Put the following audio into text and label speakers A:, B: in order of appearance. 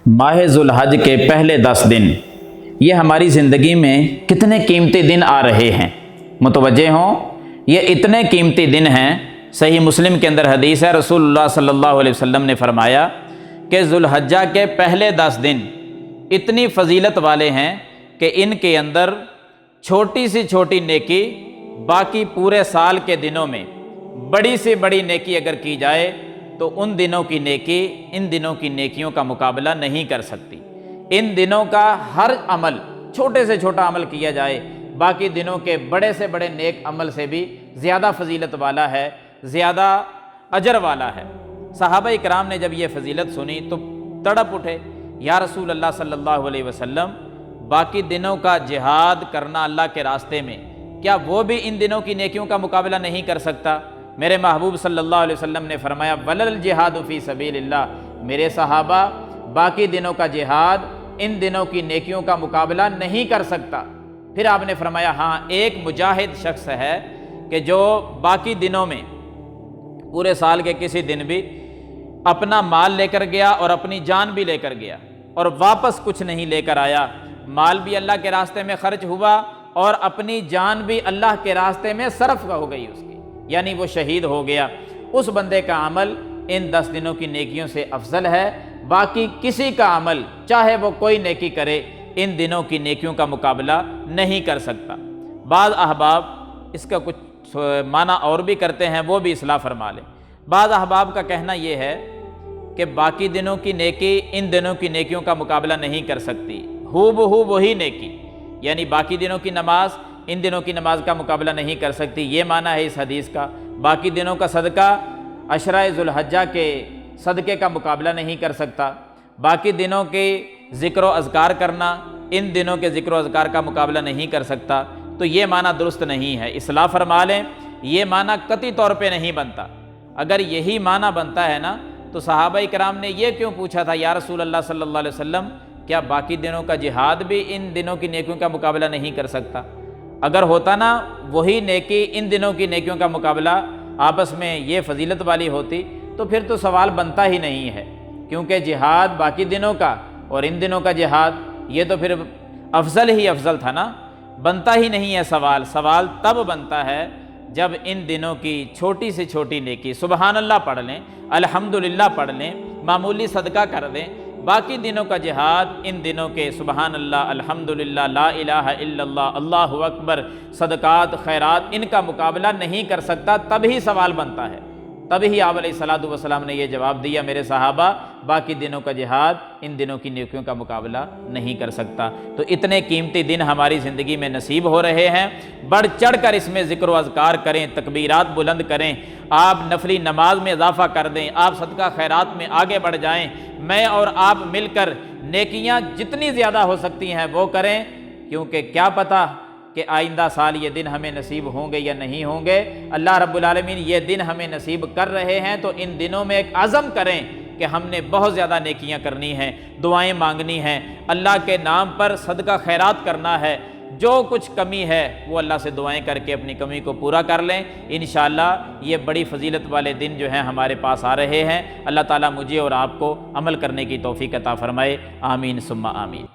A: ماہ ذوالحج کے پہلے 10 دن یہ ہماری زندگی میں کتنے قیمتی دن آ رہے ہیں، متوجہ ہوں۔ یہ اتنے قیمتی دن ہیں، صحیح مسلم کے اندر حدیث ہے، رسول اللہ صلی اللہ علیہ وسلم نے فرمایا کہ ذوالحجہ کے پہلے 10 دن اتنی فضیلت والے ہیں کہ ان کے اندر چھوٹی سی چھوٹی نیکی باقی پورے سال کے دنوں میں بڑی سے بڑی نیکی اگر کی جائے تو ان دنوں کی نیکی ان دنوں کی نیکیوں کا مقابلہ نہیں کر سکتی۔ ان دنوں کا ہر عمل چھوٹے سے چھوٹا عمل کیا جائے باقی دنوں کے بڑے سے بڑے نیک عمل سے بھی زیادہ فضیلت والا ہے، زیادہ اجر والا ہے۔ صحابہ اکرام نے جب یہ فضیلت سنی تو تڑپ اٹھے، یا رسول اللہ صلی اللہ علیہ وسلم، باقی دنوں کا جہاد کرنا اللہ کے راستے میں، کیا وہ بھی ان دنوں کی نیکیوں کا مقابلہ نہیں کر سکتا؟ میرے محبوب صلی اللہ علیہ وسلم نے فرمایا ولل جہاد فی سبیل اللہ، میرے صحابہ باقی دنوں کا جہاد ان دنوں کی نیکیوں کا مقابلہ نہیں کر سکتا۔ پھر آپ نے فرمایا ہاں، ایک مجاہد شخص ہے کہ جو باقی دنوں میں پورے سال کے کسی دن بھی اپنا مال لے کر گیا اور اپنی جان بھی لے کر گیا اور واپس کچھ نہیں لے کر آیا، مال بھی اللہ کے راستے میں خرچ ہوا اور اپنی جان بھی اللہ کے راستے میں صرف ہو گئی اس کی، یعنی وہ شہید ہو گیا، اس بندے کا عمل ان 10 دنوں کی نیکیوں سے افضل ہے۔ باقی کسی کا عمل چاہے وہ کوئی نیکی کرے ان دنوں کی نیکیوں کا مقابلہ نہیں کر سکتا۔ بعض احباب اس کا کچھ معنی اور بھی کرتے ہیں، وہ بھی اصلاح فرما لیں۔ بعض احباب کا کہنا یہ ہے کہ باقی دنوں کی نیکی ان دنوں کی نیکیوں کا مقابلہ نہیں کر سکتی، ہو بہو وہی نیکی، یعنی باقی دنوں کی نماز ان دنوں کی نماز کا مقابلہ نہیں کر سکتی، یہ معنی ہے اس حدیث کا۔ باقی دنوں کا صدقہ عشرہ ذوالحجہ کے صدقے کا مقابلہ نہیں کر سکتا، باقی دنوں کے ذکر و اذکار کرنا ان دنوں کے ذکر و اذکار کا مقابلہ نہیں کر سکتا، تو یہ معنی درست نہیں ہے، اصلاح فرما لیں۔ یہ معنی قطعی طور پہ نہیں بنتا۔ اگر یہی معنی بنتا ہے نا تو صحابہ کرام نے یہ کیوں پوچھا تھا یا رسول اللہ صلی اللہ علیہ وسلم، کیا باقی دنوں کا جہاد بھی ان دنوں کی نیکیوں کا مقابلہ نہیں کر سکتا؟ اگر ہوتا نا وہی نیکی ان دنوں کی نیکیوں کا مقابلہ آپس میں یہ فضیلت والی ہوتی تو پھر تو سوال بنتا ہی نہیں ہے، کیونکہ جہاد باقی دنوں کا اور ان دنوں کا جہاد یہ تو پھر افضل ہی افضل تھا نا، بنتا ہی نہیں ہے سوال۔ سوال تب بنتا ہے جب ان دنوں کی چھوٹی سے چھوٹی نیکی، سبحان اللہ پڑھ لیں، الحمدللہ پڑھ لیں، معمولی صدقہ کر دیں، باقی دنوں کا جہاد ان دنوں کے سبحان اللہ، الحمدللہ، لا الہ الا اللہ، اللہ اکبر، صدقات، خیرات، ان کا مقابلہ نہیں کر سکتا، تب ہی سوال بنتا ہے۔ تب ہی آپ علیہ الصلوۃ والسلام نے یہ جواب دیا میرے صحابہ باقی دنوں کا جہاد ان دنوں کی نیکیوں کا مقابلہ نہیں کر سکتا۔ تو اتنے قیمتی دن ہماری زندگی میں نصیب ہو رہے ہیں، بڑھ چڑھ کر اس میں ذکر و اذکار کریں، تکبیرات بلند کریں، آپ نفلی نماز میں اضافہ کر دیں، آپ صدقہ خیرات میں آگے بڑھ جائیں، میں اور آپ مل کر نیکیاں جتنی زیادہ ہو سکتی ہیں وہ کریں، کیونکہ کیا پتہ کہ آئندہ سال یہ دن ہمیں نصیب ہوں گے یا نہیں ہوں گے۔ اللہ رب العالمین یہ دن ہمیں نصیب کر رہے ہیں تو ان دنوں میں ایک عزم کریں کہ ہم نے بہت زیادہ نیکیاں کرنی ہیں، دعائیں مانگنی ہیں، اللہ کے نام پر صدقہ خیرات کرنا ہے، جو کچھ کمی ہے وہ اللہ سے دعائیں کر کے اپنی کمی کو پورا کر لیں۔ انشاءاللہ یہ بڑی فضیلت والے دن جو ہیں ہمارے پاس آ رہے ہیں۔ اللہ تعالیٰ مجھے اور آپ کو عمل کرنے کی توفیق عطا فرمائے، آمین ثم آمین۔